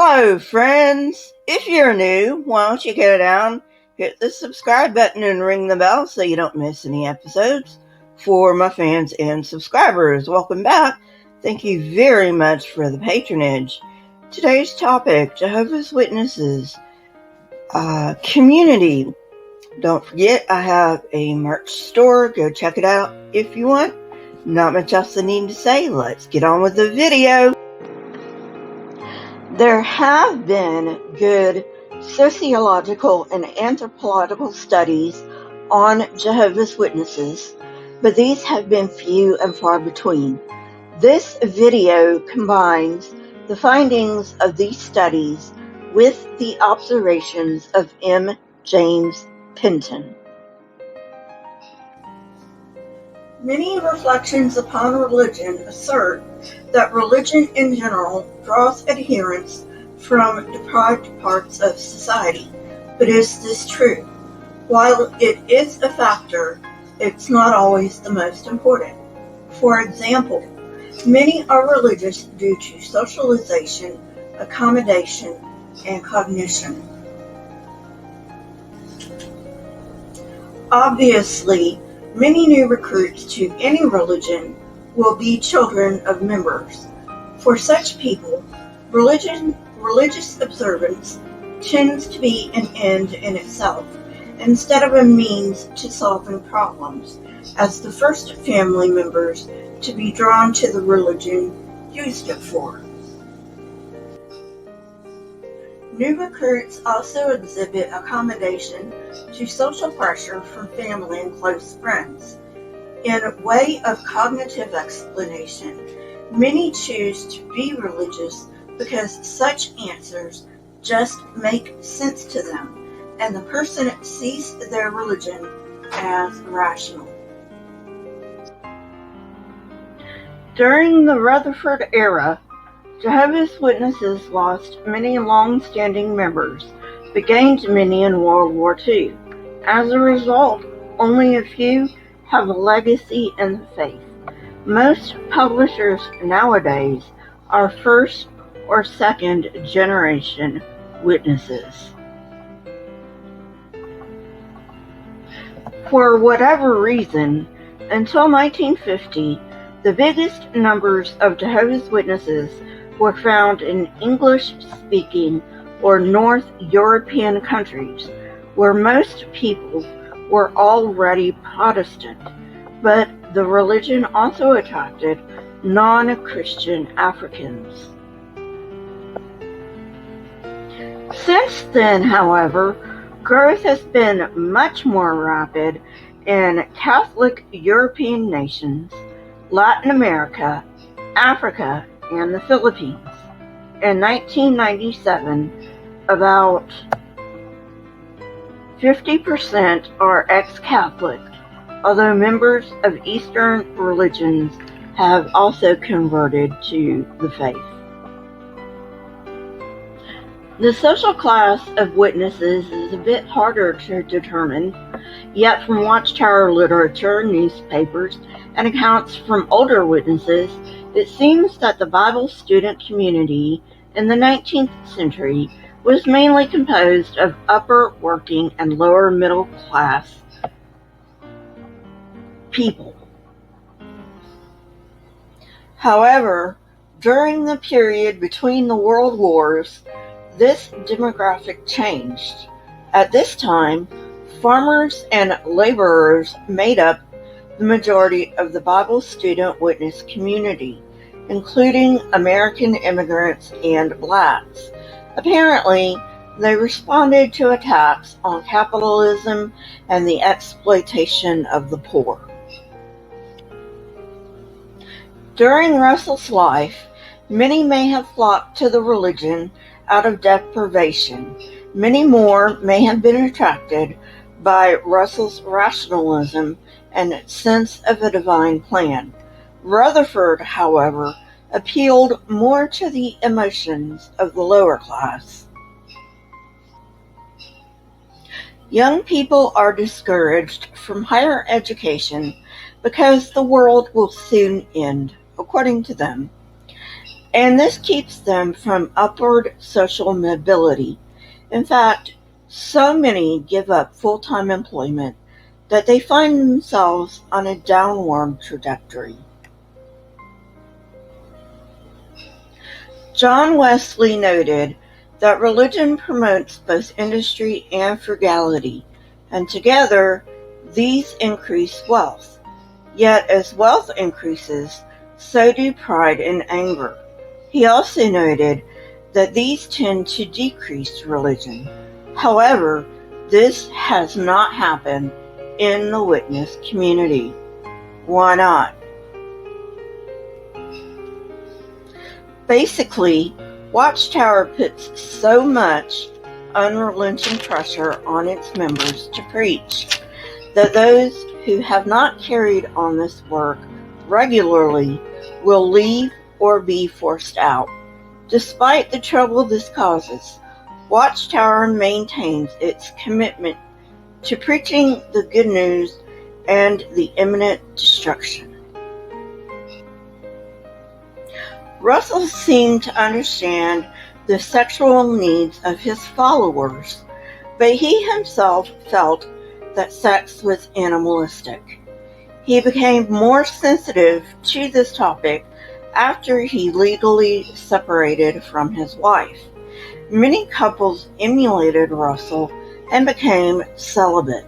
Hello, friends. If you're new, why don't you go down, hit the subscribe button, and ring the bell so you don't miss any episodes. For my fans and subscribers, welcome back. Thank you very much for the patronage. Today's topic, Jehovah's Witnesses, community. Don't forget, I have a merch store. Go check it out if you want. Not much else I need to say. Let's get on with the video. There have been good sociological and anthropological studies on Jehovah's Witnesses, but these have been few and far between. This video combines the findings of these studies with the observations of M. James Penton. Many reflections upon religion assert that religion in general draws adherents from deprived parts of society. But is this true? While it is a factor, it's not always the most important. For example, many are religious due to socialization, accommodation, and cognition. Obviously, many new recruits to any religion will be children of members. For such people, religious observance tends to be an end in itself, instead of a means to solving problems, as the first family members to be drawn to the religion used it for. New recruits also exhibit accommodation to social pressure from family and close friends. In way of cognitive explanation, many choose to be religious because such answers just make sense to them, and the person sees their religion as rational. During the Rutherford era, Jehovah's Witnesses lost many long-standing members, but gained many in World War II. As a result, only a few have a legacy in the faith. Most publishers nowadays are first or second generation witnesses. For whatever reason, until 1950, the biggest numbers of Jehovah's Witnesses were found in English-speaking or North European countries, where most people were already Protestant, but the religion also attracted non-Christian Africans. Since then, however, growth has been much more rapid in Catholic European nations, Latin America, Africa, and the Philippines. In 1997, about 50% are ex-Catholic, although members of Eastern religions have also converted to the faith. The social class of witnesses is a bit harder to determine, yet from Watchtower literature, newspapers, and accounts from older witnesses, it seems that the Bible student community in the 19th century was mainly composed of upper working and lower middle class people. However, during the period between the world wars, this demographic changed. At this time, farmers and laborers made up the majority of the Bible student witness community, including American immigrants and blacks. Apparently, they responded to attacks on capitalism and the exploitation of the poor. During Russell's life, many may have flocked to the religion out of deprivation. Many more may have been attracted by Russell's rationalism and its sense of a divine plan. Rutherford, however, appealed more to the emotions of the lower class. Young people are discouraged from higher education because the world will soon end, according to them. and this keeps them from upward social mobility. In fact, so many give up full-time employment that they find themselves on a downward trajectory. John Wesley noted that religion promotes both industry and frugality, and together these increase wealth. Yet as wealth increases, so do pride and anger. He also noted that these tend to decrease religion. However, this has not happened in the witness community. Why not? Basically, Watchtower puts so much unrelenting pressure on its members to preach that those who have not carried on this work regularly will leave or be forced out. Despite the trouble this causes, Watchtower maintains its commitment to preaching the good news and the imminent destruction. Russell seemed to understand the sexual needs of his followers, but he himself felt that sex was animalistic. He became more sensitive to this topic after he legally separated from his wife. Many couples emulated Russell and became celibate.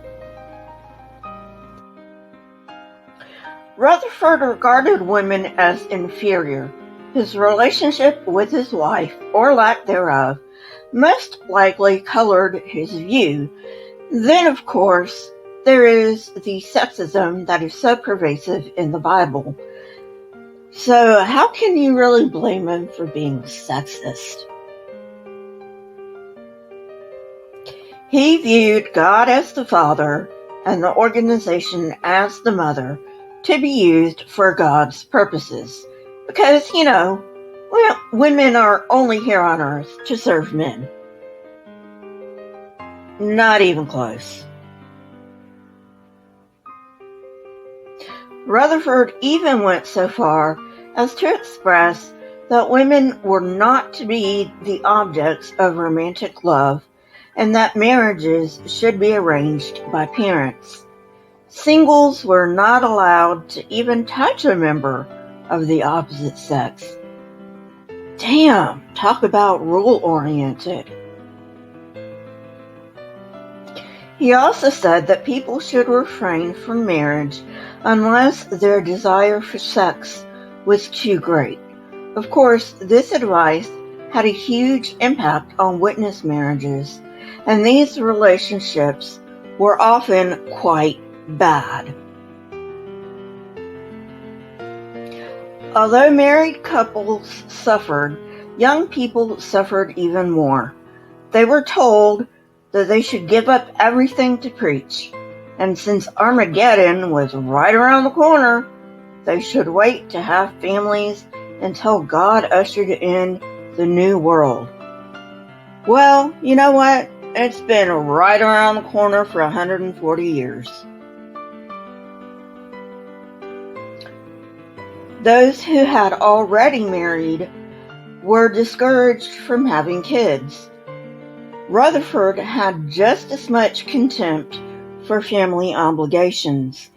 Rutherford regarded women as inferior. His relationship with his wife, or lack thereof, most likely colored his view. Then, of course, there is the sexism that is so pervasive in the Bible. So how can you really blame him for being sexist? He viewed God as the father and the organization as the mother to be used for God's purposes. Because, women are only here on earth to serve men. Not even close. Rutherford even went so far as to express that women were not to be the objects of romantic love and that marriages should be arranged by parents. Singles were not allowed to even touch a member of the opposite sex. Damn, talk about rule-oriented. He also said that people should refrain from marriage unless their desire for sex was too great. Of course, this advice had a huge impact on witness marriages, and these relationships were often quite bad. Although married couples suffered, young people suffered even more. They were told that they should give up everything to preach, and since Armageddon was right around the corner, they should wait to have families until God ushered in the new world. Well, you know what? It's been right around the corner for 140 years. Those who had already married were discouraged from having kids. Rutherford had just as much contempt for family obligations.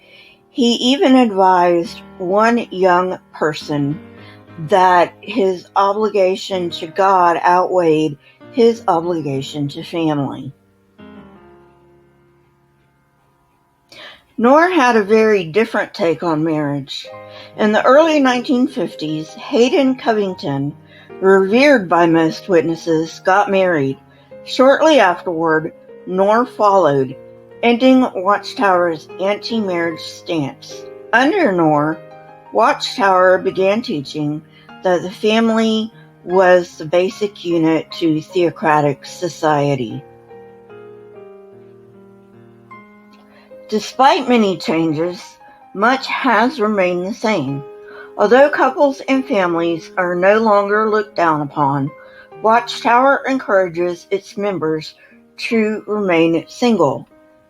He even advised one young person that his obligation to God outweighed his obligation to family. Knorr had a very different take on marriage. In the early 1950s, Hayden Covington, revered by most witnesses, got married. Shortly afterward, Knorr followed, ending Watchtower's anti-marriage stance. Under Knorr, Watchtower began teaching that the family was the basic unit to theocratic society. Despite many changes, much has remained the same. Although couples and families are no longer looked down upon, Watchtower encourages its members to remain single.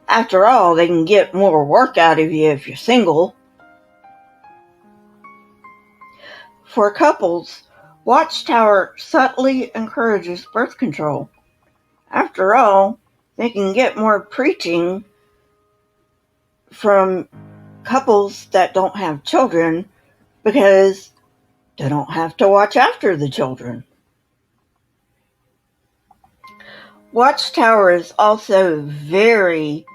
After all, they can get more work out of you if you're single. For couples, Watchtower subtly encourages birth control. After all, they can get more preaching from couples that don't have children because they don't have to watch after the children. Watchtower is also very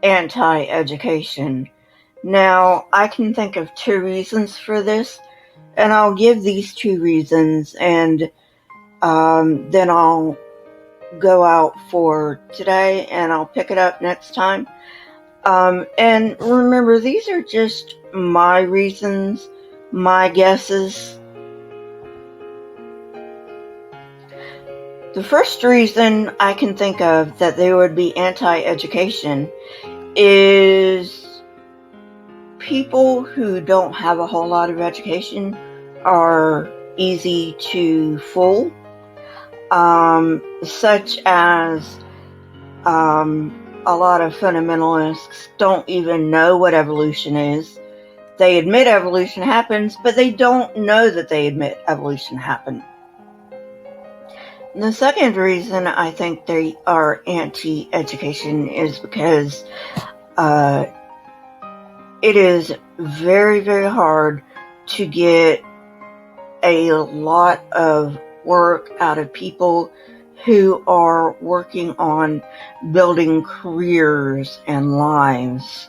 anti-education. Now, I can think of 2 reasons for this, and I'll give these 2 reasons, and then I'll go out for today, and I'll pick it up next time. And remember, these are just my reasons, my guesses. The first reason I can think of that they would be anti-education is people who don't have a whole lot of education are easy to fool, such as a lot of fundamentalists don't even know what evolution is. They admit evolution happens, but they don't know that they admit evolution happened. The second reason I think they are anti-education is because it is very, very hard to get a lot of work out of people who are working on building careers and lives.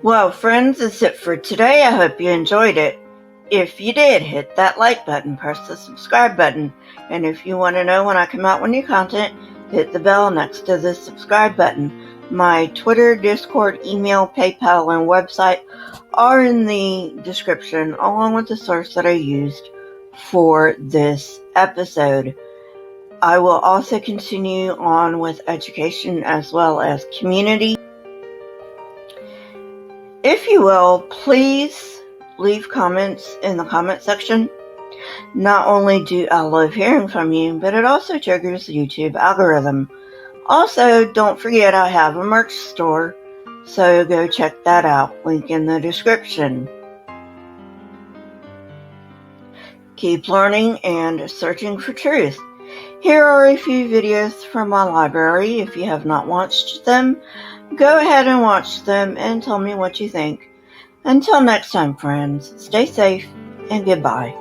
Well, friends, that's it for today. I hope you enjoyed it. If you did, hit that like button, press the subscribe button, and if you want to know when I come out with new content, hit the bell next to the subscribe button. My Twitter, Discord, email, PayPal, and website are in the description, along with the source that I used for this episode. I will also continue on with education as well as community. If you will, please leave comments in the comment section. Not only do I love hearing from you, but it also triggers the YouTube algorithm. Also, don't forget I have a merch store, so go check that out. Link in the description. Keep learning and searching for truth. Here are a few videos from my library. If you have not watched them, go ahead and watch them and tell me what you think. Until next time, friends, stay safe and goodbye.